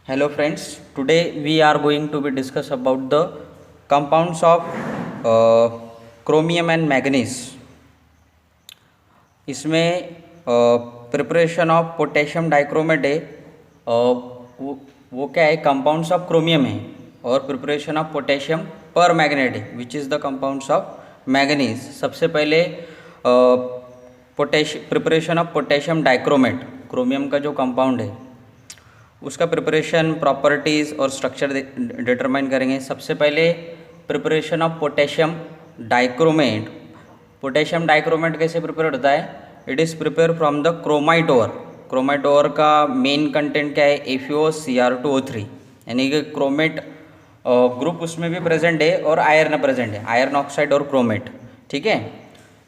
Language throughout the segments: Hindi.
Hello friends, today we are going to be discuss about the compounds of chromium and manganese. इसमें प्रिपरेशन ऑफ पोटेशियम डाइक्रोमेट है, वो क्या है, कंपाउंड्स ऑफ क्रोमियम है, और preparation of potassium permanganate है which is the compounds of manganese. सबसे पहले preparation of potassium dichromate, chromium का जो कंपाउंड है उसका प्रिपरेशन, प्रॉपर्टीज़ और स्ट्रक्चर डिटरमाइन करेंगे. सबसे पहले preparation of potassium dichromate. Potassium dichromate कैसे प्रिपेयर होता है? It is prepare from the chromite ore. Chromite ore का मेन कंटेंट क्या है? FeOCr2O3, यानी कि क्रोमेट ग्रुप उसमें भी प्रेजेंट है और आयरन प्रेजेंट है, आयरन ऑक्साइड और क्रोमेट. ठीक है.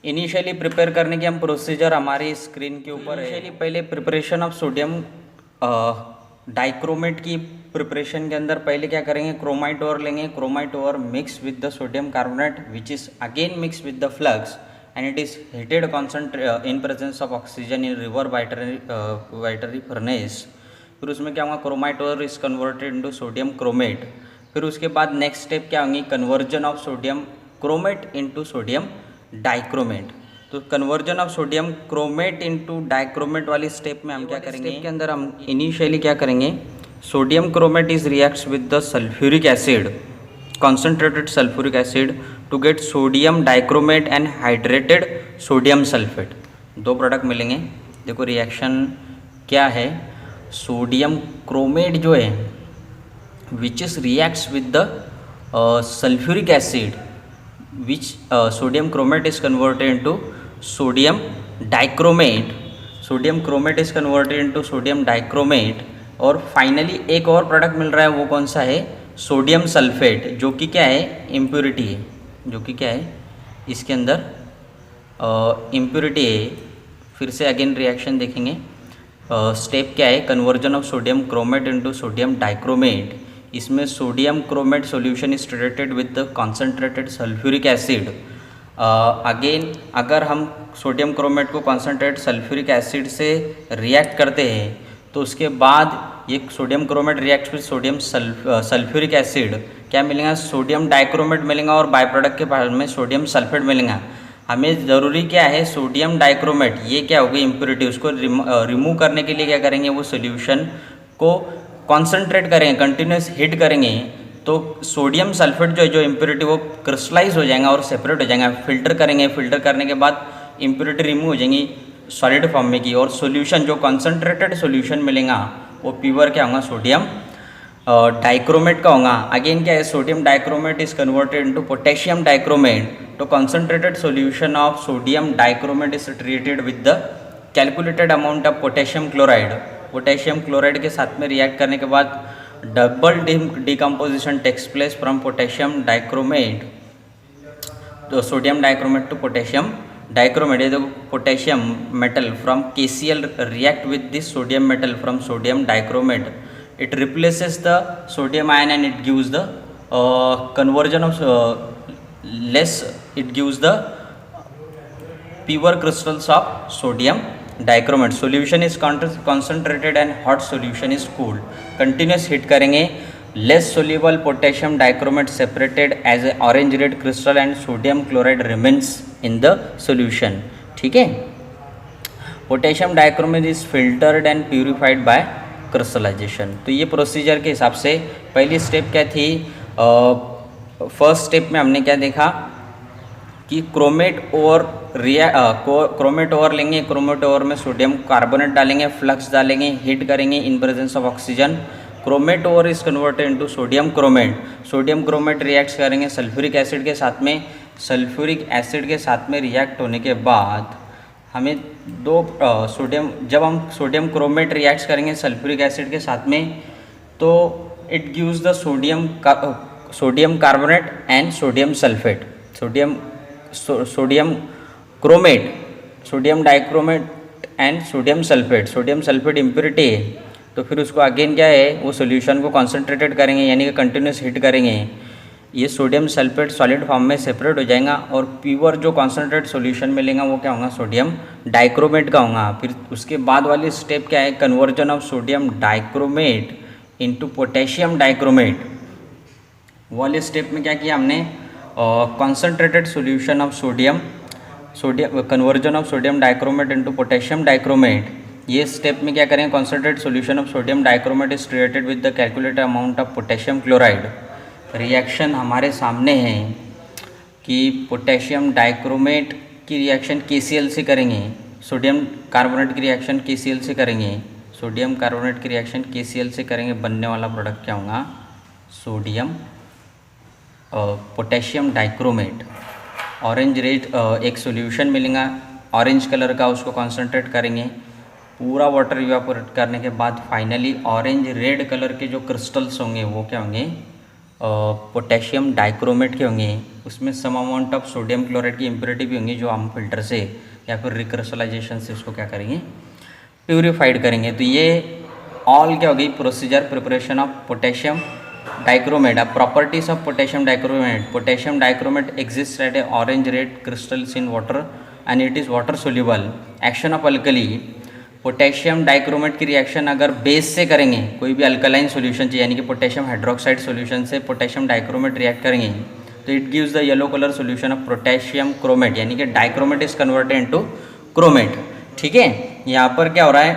इनिशियली प्रिपेयर करने की हम प्रोसीजर हमारी स्क्रीन के ऊपर है. इनिशियली पहले प्रिपरेशन ऑफ सोडियम डाइक्रोमेट की प्रिपरेशन के अंदर पहले क्या करेंगे? क्रोमाइट ओर लेंगे. Chromite ore mix with the sodium carbonate which is again mix with the flux and it is heated in presence of oxygen in reverberatory furnace. फिर उसमें क्या होगा? Chromite ore is converted into sodium chromate. फिर उसके बाद नेक्स्ट स्टेप क्या होंगी? Conversion of sodium chromate into sodium dichromate. तो conversion of sodium chromate into dichromate वाली स्टेप में हम क्या करेंगे? स्टेप के अंदर हम इनिशियली क्या करेंगे? Sodium chromate is reacts with the sulphuric acid, concentrated sulphuric acid to get sodium dichromate and hydrated sodium sulphate. दो प्रोडक्ट मिलेंगे. देखो रिएक्शन क्या है. सोडियम क्रोमेट जो है which is reacts with the sulphuric acid which sodium chromate is converted into sodium dichromate. sodium chromate is converted into sodium dichromate. और फाइनली एक और प्रोडक्ट मिल रहा है, वो कौन सा है? सोडियम सल्फेट, जो कि क्या है? इम्प्योरिटी है. जो कि क्या है? इसके अंदर इम्प्योरिटी है. फिर से अगेन रिएक्शन देखेंगे. स्टेप क्या है? Conversion of sodium chromate into sodium dichromate. इसमें sodium chromate solution is treated with the concentrated sulphuric acid. Again अगर हम सोडियम क्रोमेट को कॉन्सेंट्रेटेड सल्फ्यूरिक एसिड से रिएक्ट करते हैं तो उसके बाद ये sodium chromate react with sodium sulphuric acid, क्या मिलेगा? सोडियम डाइक्रोमेट मिलेगा और बाय प्रोडक्ट के बाद में सोडियम सल्फेट मिलेगा. हमें ज़रूरी क्या है? सोडियम डाइक्रोमेट, ये क्या होगी? इम्प्योरिटी. उसको रिमूव करने के लिए क्या करेंगे? वो सोल्यूशन को कॉन्सेंट्रेट करेंगे, कंटिन्यूस हीट करेंगे, तो सोडियम सल्फेट जो इम्प्योरिटी वो क्रिस्टलाइज हो जाएगा और सेपरेट हो जाएगा. फिल्टर करेंगे. फिल्टर करने के बाद इम्प्योरिटी रिमूव हो जाएंगी सॉलिड फॉर्म में की, और सोल्यूशन जो कॉन्सेंट्रेटेड सोल्यूशन मिलेगा वो प्योर क्या होगा? सोडियम डाइक्रोमेट का होगा. अगेन क्या है? Sodium dichromate is converted into potassium dichromate. तो concentrated solution of sodium dichromate is treated with the calculated amount of potassium chloride. Potassium chloride के साथ में रिएक्ट करने के बाद double decomposition takes place from potassium dichromate, तो sodium dichromate to potassium dichromate. ये देखो potassium metal from KCl react with this sodium metal from sodium dichromate. It replaces the sodium ion and it gives the conversion of less, it gives the pure crystals of sodium dichromate. solution is concentrated and hot solution is cooled. continuous heat करेंगे. less soluble potassium dichromate separated as a orange red crystal and sodium chloride remains in the solution. ठीक है. potassium dichromate is filtered and purified by crystallization. तो ये प्रोसीजर के हिसाब से पहली स्टेप क्या थी? फर्स्ट स्टेप में हमने क्या देखा कि क्रोमेट और क्रोमेट ओवर लेंगे. क्रोमेट ओवर में सोडियम कार्बोनेट डालेंगे, फ्लक्स डालेंगे, हीट करेंगे इन presence of oxygen. Chromate over is converted into sodium chromate. Sodium chromate react करेंगे सल्फ्यूरिक एसिड के साथ में. सल्फ्यूरिक एसिड के साथ में रिएक्ट होने के बाद हमें दो सोडियम, जब हम सोडियम क्रोमेट रिएक्ट करेंगे सल्फ्यूरिक एसिड के साथ में, तो it gives the sodium carbonate and sodium sulphate. Sodium chromate, sodium dichromate and sodium sulphate. Sodium sulphate impurity है, तो फिर उसको अगेन क्या है? वो सोल्यूशन को कॉन्सेंट्रेटेड करेंगे, यानी कि कंटिन्यूस हीट करेंगे. ये सोडियम सल्फेट सॉलिड फॉर्म में सेपरेट हो जाएगा और प्योर जो कॉन्सेंट्रेट सोल्यूशन मिलेगा वो क्या होगा? सोडियम डाइक्रोमेट का होगा. फिर उसके बाद वाली स्टेप क्या है? Conversion of sodium dichromate into potassium dichromate. वाले स्टेप में क्या किया हमने, concentrated solution of sodium conversion of sodium dichromate into potassium dichromate. ये स्टेप में क्या करें, concentrated solution of sodium dichromate is treated with the calculated amount of potassium chloride. Reaction हमारे सामने है कि पोटेशियम डाइक्रोमेट की रिएक्शन KCl से करेंगे, सोडियम कार्बोनेट की रिएक्शन KCl से करेंगे, सोडियम कार्बोनेट की रिएक्शन KCl से करेंगे, बनने वाला प्रोडक्ट क्या होगा, sodium potassium dichromate. Orange red एक सॉल्यूशन मिलेगा ऑरेंज कलर का, उसको कॉन्सेंट्रेट करेंगे, पूरा वाटर इवापोरेट करने के बाद फाइनली ऑरेंज रेड कलर के जो क्रिस्टल्स होंगे वो क्या होंगे, पोटेशियम डाइक्रोमेट के होंगे। उसमें some amount of sodium chloride की इम्प्योरिटी भी होंगी जो हम फिल्टर से या फिर रिक्रिस्टलाइजेशन से उसको क्या करेंगे, प्यूरिफाइड करेंगे। तो ये ऑल क्या होगी, procedure preparation of potassium dichromate. अब properties of potassium dichromate, potassium dichromate exist at a orange red crystals in water and it is water soluble. Action of alkali, potassium dichromate की रिएक्शन अगर बेस से करेंगे, कोई भी अल्कलाइन सॉल्यूशन चाहिए यानी कि पोटेशियम हाइड्रोक्साइड सॉल्यूशन से पोटेशियम डाइक्रोमेट रिएक्ट करेंगे तो it gives the yellow colour solution of potassium chromate, यानी कि dichromate is converted into chromate. ठीक है, यहाँ पर क्या हो रहा है,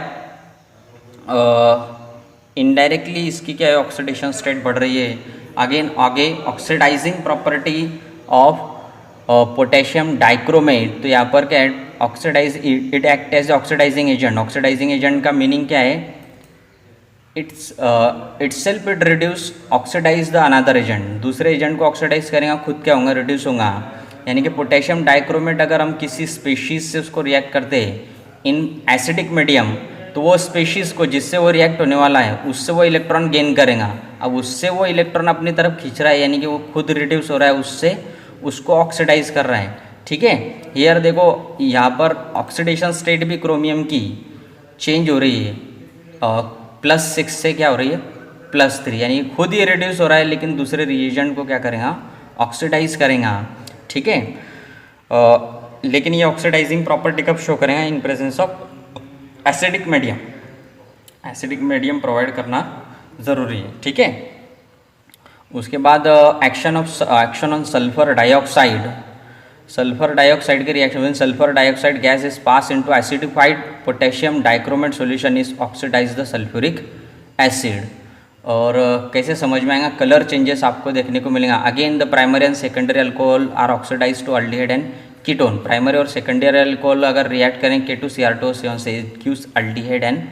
इनडायरेक्टली इसकी क्या है, ऑक्सीडेशन स्टेट बढ़ रही है। आगे oxidizing property of potassium dichromate, तो यहाँ पर क्या है, oxidize it act as oxidising agent. Oxidizing agent का मीनिंग क्या है, itself it reduce oxidize the another agent, दूसरे एजेंट को ऑक्सीडाइज करेगा, खुद क्या होगा, रिड्यूस होगा। यानी कि पोटेशियम डाइक्रोमेट अगर हम किसी स्पेशीज से उसको रिएक्ट करते हैं इन एसिडिक मीडियम, तो वो स्पेशीज़ को जिससे वो रिएक्ट होने वाला है उससे वो इलेक्ट्रॉन गेन करेगा। अब उससे वो इलेक्ट्रॉन अपनी तरफ खींच रहा है, यानी कि वो खुद रिड्यूस हो रहा है, उससे उसको ऑक्सीडाइज कर रहा है। ठीक है, हियर देखो यहाँ पर ऑक्सीडेशन स्टेट भी क्रोमियम की चेंज हो रही है, +6 से क्या हो रही है, +3, यानी खुद ही रिड्यूस हो रहा है लेकिन दूसरे रिएजेंट को क्या करेगा, ऑक्सीडाइज करेगा। ठीक है, लेकिन ये ऑक्सीडाइजिंग प्रॉपर्टी कब शो करेगा, in presence of acidic medium. Acidic medium provide करना ज़रूरी है। ठीक है, उसके बाद action on sulphur dioxide. Sulphur dioxide के रिएक्शन में sulphur dioxide gas is pass into acidified potassium dichromate solution is oxidize the sulphuric acid. और कैसे समझ में आएगा, कलर चेंजेस आपको देखने को मिलेगा। Again the primary and secondary alcohol are oxidize to aldehyde and ketone. Primary और सेकेंडरी अल्कोहल अगर रिएक्ट करें K2Cr2 से gives aldehyde and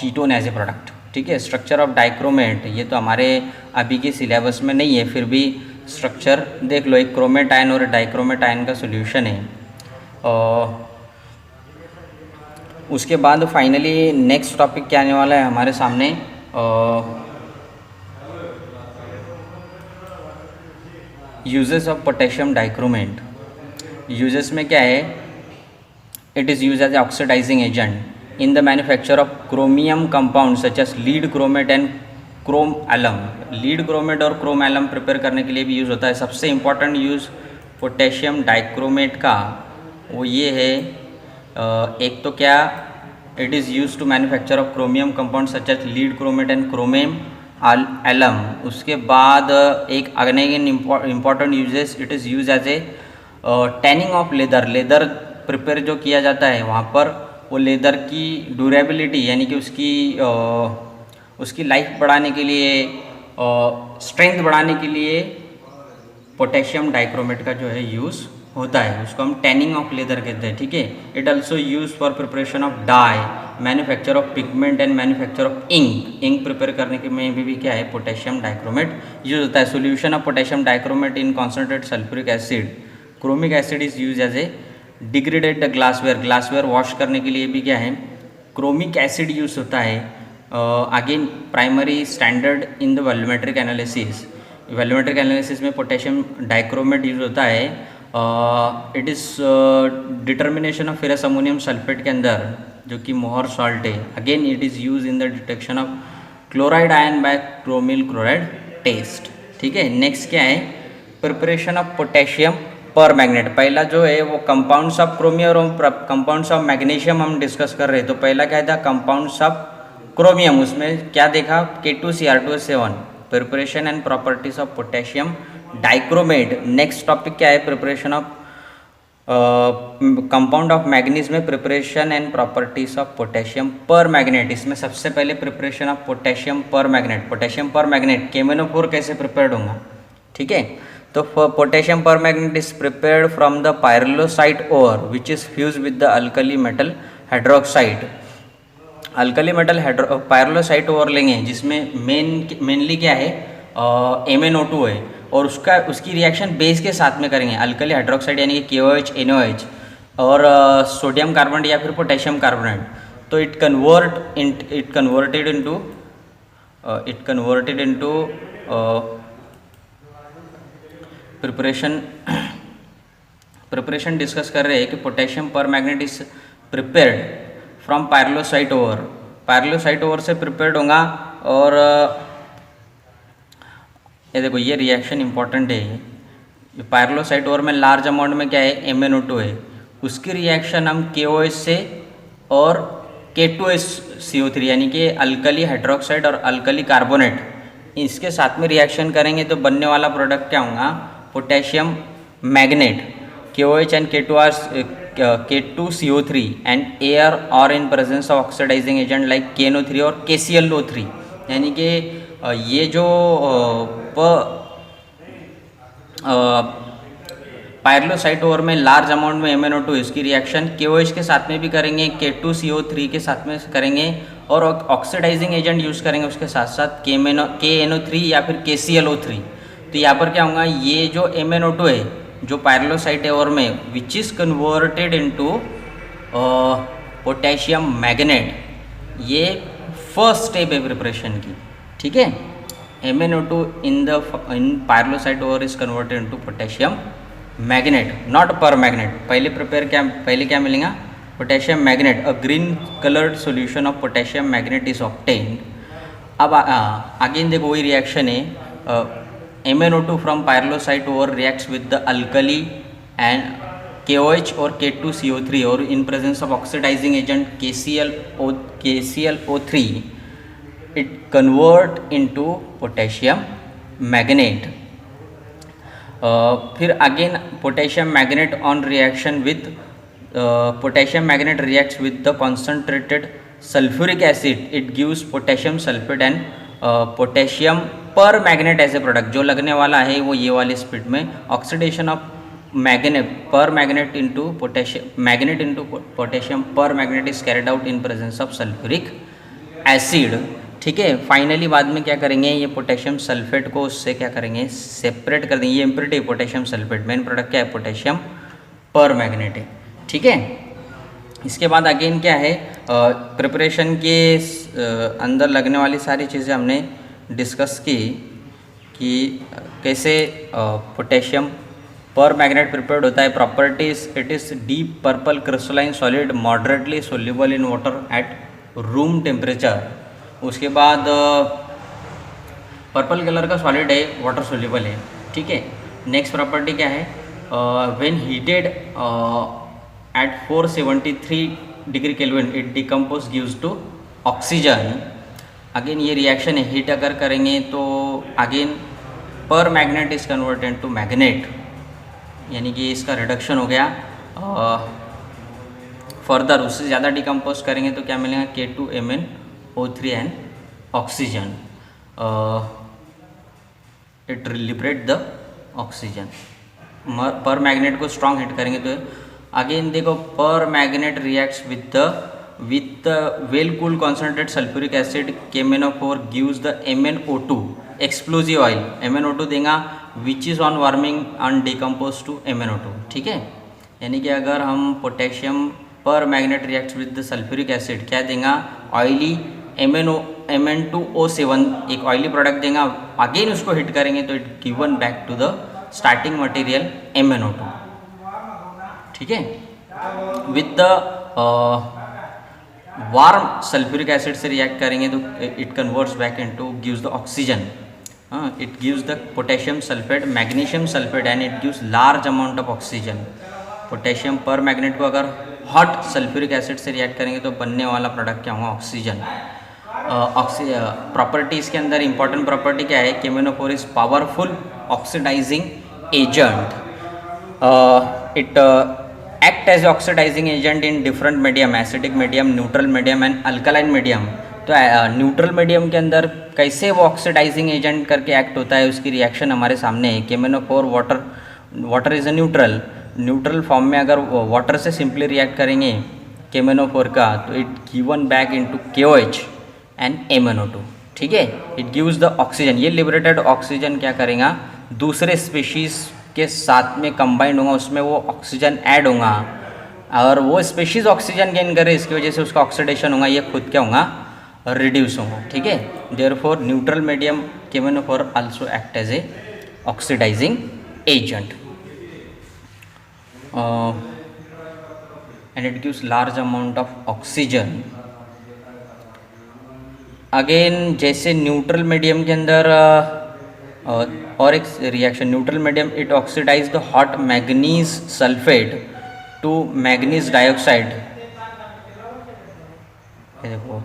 ketone as a product. ठीक है, स्ट्रक्चर ऑफ डाइक्रोमेट, ये तो हमारे अभी के सिलेबस में नहीं है, फिर भी स्ट्रक्चर देख लो। एक क्रोमेट आयन और डाइक्रोमेट आयन का सॉल्यूशन है। उसके बाद फाइनली नेक्स्ट टॉपिक क्या आने वाला है हमारे सामने, uses of potassium dichromate. Uses में क्या है, it is use as a oxidising agent in the manufacture of chromium compound such as lead chromate and chrome alum. Lead chromate और क्रोम एलम प्रिपेयर करने के लिए भी यूज़ होता है। सबसे इम्पॉर्टेंट यूज़ पोटेशियम डाइक्रोमेट का वो ये है, एक तो क्या, it is use to manufacture of chromium compound such as lead chromate and chromium alum. उसके बाद एक again important uses, it is use as a tanning of leather. Leather prepare जो किया जाता है वहाँ पर वो लेदर की ड्यूरेबिलिटी यानी कि उसकी लाइफ बढ़ाने के लिए, स्ट्रेंथ बढ़ाने के लिए पोटेशियम डाइक्रोमेट का जो है यूज़ होता है, उसको हम टैनिंग ऑफ लेदर कहते हैं। ठीक है, it also use for preparation of dye, manufacture of pigment and manufacture of ink. Ink prepare करने के में भी क्या है, पोटेशियम डाइक्रोमेट यूज होता है। Solution of potassium dichromate in concentrate sulphuric acid, chromic acid is use as a degraded glassware. Glassware wash करने के लिए भी क्या है, क्रोमिक एसिड यूज होता है। Again primary standard in the volumetric analysis, volumetric analysis में पोटेशियम डाइक्रोमेट यूज होता है। It is determination of ferrous ammonium sulphate के अंदर जो कि मोहर सॉल्ट है। Again it is use in the detection of chloride ion by chromyl chloride test. ठीक है, नेक्स्ट क्या है, preparation of potassium permanganate. पहला जो है वो कंपाउंड्स ऑफ क्रोमियम और कंपाउंड्स ऑफ मैग्नीशियम हम डिस्कस कर रहे हैं। तो पहला क्या था, कंपाउंड्स ऑफ क्रोमियम, उसमें क्या देखा, K2Cr2S7, preparation and properties of potassium dichromate. Next topic क्या है, preparation of compound of manganese में preparation and properties of potassium permanganate. इसमें सबसे पहले preparation of potassium permanganate, potassium permanganate KMnO4 कैसे प्रिपेयर्ड होगा, ठीक है। तो potassium permanganate is prepared from the pyrolusite ore which is fuse with the alkali metal hydroxide. Alkali metal pyrolusite ore लेंगे जिसमें मेनली क्या है, MnO2 है, और उसकी रिएक्शन बेस के साथ में करेंगे, अल्कली हाइड्रोक्साइड यानी कि KOH NOH और सोडियम कार्बोनेट या फिर पोटेशियम कार्बोनेट। तो it converted into preparation discuss कर रहे हैं कि potassium permanganate is prepared from pyrolusite over से प्रिपेयर्ड होगा। और ये देखो ये रिएक्शन इंपॉर्टेंट है, पायरोलोसाइट ओवर में लार्ज अमाउंट में क्या है, MnO2 है, उसकी रिएक्शन हम KOH से और K2SCO3 यानी कि अल्कली हाइड्रोक्साइड और अल्कली कार्बोनेट, इसके साथ में रिएक्शन करेंगे तो बनने वाला प्रोडक्ट क्या होगा, potassium manganate. KOH and K2CO3 and air और in presence of oxidising agent like KNO3 और KClO3, यानी कि ये जो पायरोलोसाइट ओवर में लार्ज अमाउंट में MnO2, इसकी रिएक्शन KOH के साथ में भी करेंगे, K2CO3 के साथ में करेंगे और ऑक्सीडाइजिंग एजेंट यूज़ करेंगे उसके साथ साथ KNO3 या फिर KClO3। तो यहाँ पर क्या होगा, ये जो MnO2 है जो पायरोलोसाइट ओवर में which is converted into potassium magnet, ये फर्स्ट स्टेप है प्रिपरेशन की, ठीक है। MnO2 in pyrolusite ore is converted into potassium magnet, not permanganate। पहले क्या मिलेगा, potassium manganate, a green coloured solution of potassium manganate is obtained. अब अगेन देखो वही रिएक्शन है, MnO2 from pyrolusite over reacts with the alkali and KOH और K2CO3 और in presence of oxidising agent KClO3 it convert into potassium magnet। फिर again potassium manganate on reaction with potassium manganate reacts with the concentrated sulphuric acid, it gives potassium sulphate and potassium permanganate as a product. जो लगने वाला है वो ये वाले स्पीड में, oxidation of manganate into potassium permanganate is carried out in presence of sulphuric acid, ठीक है। फाइनली बाद में क्या करेंगे, ये पोटेशियम सल्फेट को उससे क्या करेंगे, सेपरेट कर देंगे। ये impurity potassium sulphate, main product क्या है, पोटेशियम पर मैग्नेट है, ठीक है। इसके बाद अगेन क्या है, प्रिपरेशन के अंदर लगने वाली सारी चीज़ें हमने डिस्कस की कि कैसे पोटेशियम पर मैग्नेट प्रिपेयर्ड होता है। Properties, it is deep purple crystalline solid moderately soluble in water at room temperature. उसके बाद पर्पल कलर का सॉलिड है, वाटर सोल्यूबल है, ठीक है। नेक्स्ट प्रॉपर्टी क्या है, when heated at 473 degree kelvin it decompose gives to oxygen. Again ये रिएक्शन है, हीट अगर करेंगे तो again permanganate is converted to manganate, यानी कि इसका रिडक्शन हो गया। फर्दर उससे ज़्यादा डिकम्पोज करेंगे तो क्या मिलेगा, K2MnO3 and oxygen, it liberate the oxygen. Permanganate को स्ट्रॉन्ग हिट करेंगे तो अगेन देखो, permanganate reacts with well cooled concentrate sulphuric acid KMnO4 gives the MnO2 explosive oil. MnO2 देगा which is on warming and decompose to MnO2, ठीक है। यानी कि अगर हम potassium permanganate reacts with the sulphuric acid क्या देगा, ऑयली Mn2O7 एक ऑयली प्रोडक्ट देगा, अगेन उसको हिट करेंगे तो it given back to the starting material MnO2, ठीक है। With the warm sulphuric acid से रिएक्ट करेंगे तो it converts back into gives the oxygen, it gives the potassium sulphate, magnesium sulphate and it gives large amount of oxygen. Potassium permanganate को अगर हॉट सल्फ्यूरिक एसिड से रिएक्ट करेंगे तो बनने वाला प्रोडक्ट क्या होगा, ऑक्सीजन। प्रॉपर्टीज़ के अंदर इंपॉर्टेंट प्रॉपर्टी क्या है, K M N O four is powerful oxidising agent. It act as oxidising agent in different medium, acidic medium, neutral medium and alkaline medium. तो न्यूट्रल मीडियम के अंदर कैसे वो ऑक्सीडाइजिंग एजेंट करके एक्ट होता है, उसकी रिएक्शन हमारे सामने है. K M N O four water is a neutral form में अगर वाटर से सिंपली रिएक्ट करेंगे केमिनोफोर का, तो it given back into KOH and MnO2. ठीक है, इट गिव्स द ऑक्सीजन. ये लिबरेटेड ऑक्सीजन क्या करेगा, दूसरे स्पीशीज़ के साथ में कंबाइंड होगा, उसमें वो ऑक्सीजन ऐड होगा और वो स्पीशीज़ ऑक्सीजन गेन करे, इसकी वजह से उसका ऑक्सीडेशन होगा, ये खुद क्या होगा, रिड्यूस होगा. ठीक है, therefore neutral medium K M N O four also act as a oxidising agent and it gives large amount of oxygen. Again जैसे न्यूट्रल मीडियम के अंदर और एक reaction, neutral medium it oxidise the hot manganese sulphate to manganese dioxide. देखो,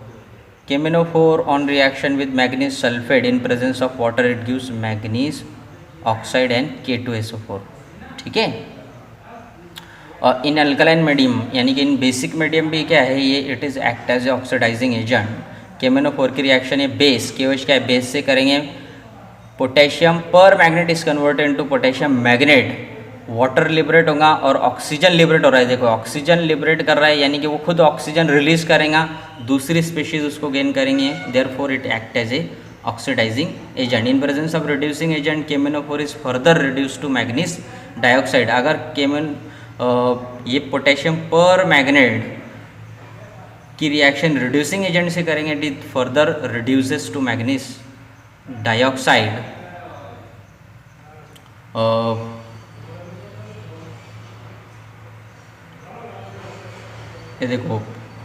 K M N O four on reaction with manganese sulphate in presence of water it gives manganese oxide and K2SO4. ठीक है, इन अल्कलाइन मीडियम यानी कि इन बेसिक मीडियम भी क्या है, ये it is act as a oxidising agent. K M N O four की रिएक्शन है बेस, KOH क्या है, बेस से करेंगे. Potassium permanganate is converted into potassium magnet, water liberate होगा और ऑक्सीजन लिबरेट हो रहा है. देखो, ऑक्सीजन लिबरेट कर रहा है यानी कि वो खुद ऑक्सीजन रिलीज करेगा, दूसरी स्पीशीज उसको गेन करेंगे. Therefore it act as a oxidising agent. In presence of reducing agent K M N O four is further reduce to manganese dioxide. अगर ये पोटेशियम पर मैग्नेट की रिएक्शन रिड्यूसिंग एजेंट से करेंगे, it further reduces to manganese dioxide. ये देखो,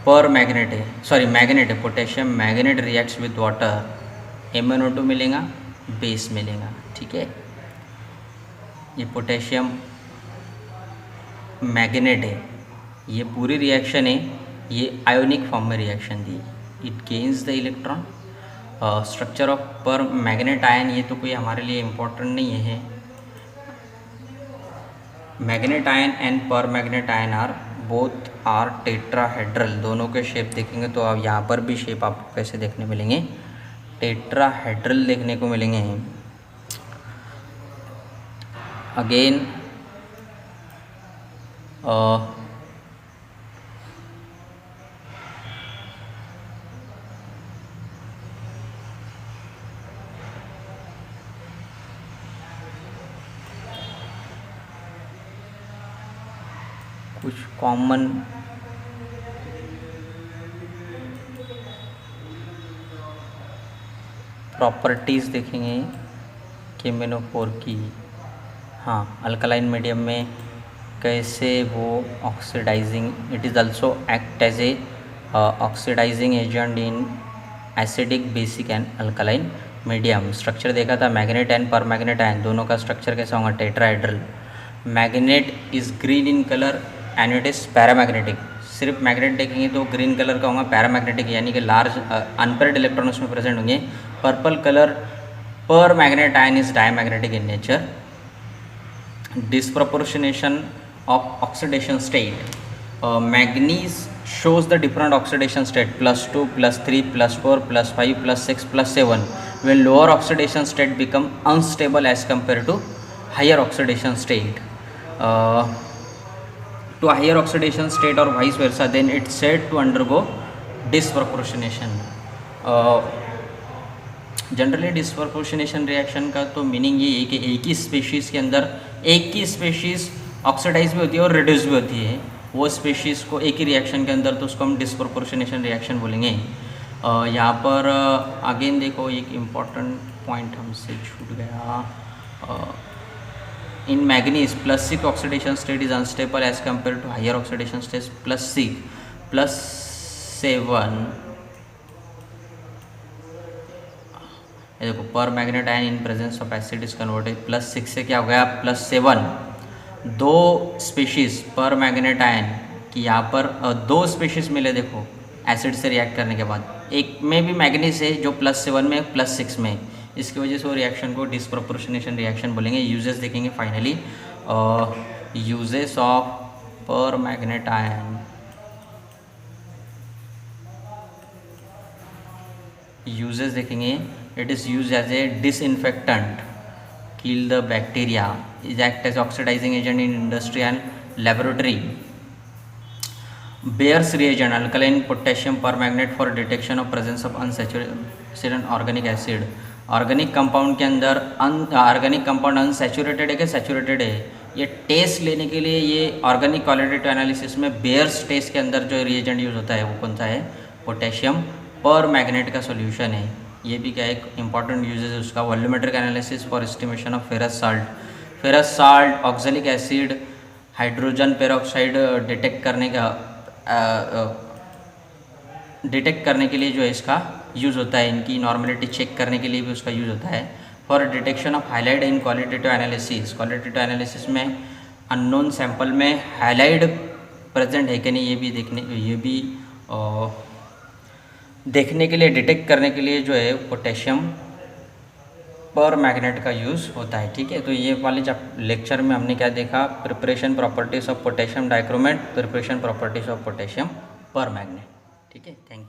पर मैग्नेट है, सॉरी मैग्नेट है, potassium manganate reacts with water, MnO2 मिलेगा, बेस मिलेगा. ठीक है, ये पोटेशियम मैग्नेट है, ये पूरी रिएक्शन है, ये आयोनिक फॉर्म में रिएक्शन दी. It gains the electron. Structure of permanganate ion, ये तो कोई हमारे लिए इम्पोर्टेंट नहीं है. Manganate ion and permanganate ion are both are tetrahedral. दोनों के शेप देखेंगे तो अब यहाँ पर भी शेप आपको कैसे देखने मिलेंगे, टेट्राहेड्रल देखने को मिलेंगे. अगेन कुछ कॉमन प्रॉपर्टीज़ देखेंगे केमिनोफोर की. हाँ, अल्कलाइन मीडियम में कैसे वो oxidizing, it is also act as a oxidising agent in acidic, basic and alkaline medium. Structure देखा था, manganate and permanganate ion दोनों का स्ट्रक्चर कैसा होगा, tetrahedral. Manganate is green in colour and it is paramagnetic. सिर्फ मैग्नेट देखेंगे तो ग्रीन कलर का होगा, पैरामैग्नेटिक यानी कि लार्ज अनपेयर्ड इलेक्ट्रॉन उसमें प्रेजेंट होंगे. Purple colour permanganate ion is diamagnetic in nature. Disproportionation of oxidation state. Manganese shows the different oxidation state +2, +3, +4, +5, +6, +7. When lower oxidation state become unstable as compared to higher oxidation state. To a higher oxidation state or vice versa, then it's said to undergo disproportionation. Generally disproportionation reaction का तो मीनिंग ये है कि एक ही स्पीशीज़ के अंदर एक ही स्पीशीज़ ऑक्सीडाइज भी होती है और रिड्यूस भी होती है. वो स्पीशीज़ को एक ही रिएक्शन के अंदर, तो उसको हम डिस्प्रपोर्शनेशन रिएक्शन बोलेंगे. यहाँ पर अगेन देखो, एक इम्पॉर्टेंट पॉइंट हमसे छूट गया. In manganese +6 oxidation state is unstable as compare to higher oxidation state +6, +7. देखो, permanganate ion in presence of acid is converted. +6 से क्या हो गया, +7. दो स्पीशीज़ पर मैग्नेट आयन कि यहाँ पर दो स्पीशीज़ मिले, देखो एसिड से रिएक्ट करने के बाद एक में भी मैग्नीज है जो +7 में +6 में, इसकी वजह से वो रिएक्शन को डिसप्रोपोर्शनेशन रिएक्शन बोलेंगे। यूजेस देखेंगे finally, uses of permanganate ion, uses देखेंगे, it is use as a disinfectant, kill the bacteria, is act as oxidizing agent in industry and laboratory. Bayer's reagent alkaline potassium permanganate for detection of presence of unsaturated organic acid. Organic compound के अंदर ऑर्गेनिक कंपाउंड अनसैचुरेटेड है कि सैचुरेटेड है, ये टेस्ट लेने के लिए ये ऑर्गेनिक क्वालिटेटिव एनालिसिस में बेयर्स टेस्ट के अंदर जो रिएजेंट यूज होता है वो कौन सा है, पोटेशियम पर मैग्नेट का सॉल्यूशन है। ये भी क्या एक इंपॉर्टेंट यूजेस है उसका। Volumetric analysis for estimation of ferrous salt, ferrous salt, oxalic acid, hydrogen peroxide detect करने के लिए जो है इसका यूज़ होता है, इनकी नॉर्मेलिटी चेक करने के लिए भी उसका यूज़ होता है। For detection of highlight in qualitative analysis, qualitative analysis में अननोन सैंपल में हाइलाइट प्रेजेंट है कि नहीं ये भी देखने के लिए, डिटेक्ट करने के लिए जो है पोटेशियम पर मैग्नेट का यूज़ होता है। ठीक है, तो ये वाले लेक्चर में हमने क्या देखा, preparation properties of potassium dichromate, preparation properties of potassium पर मैग्नेट। ठीक है, थैंक यू।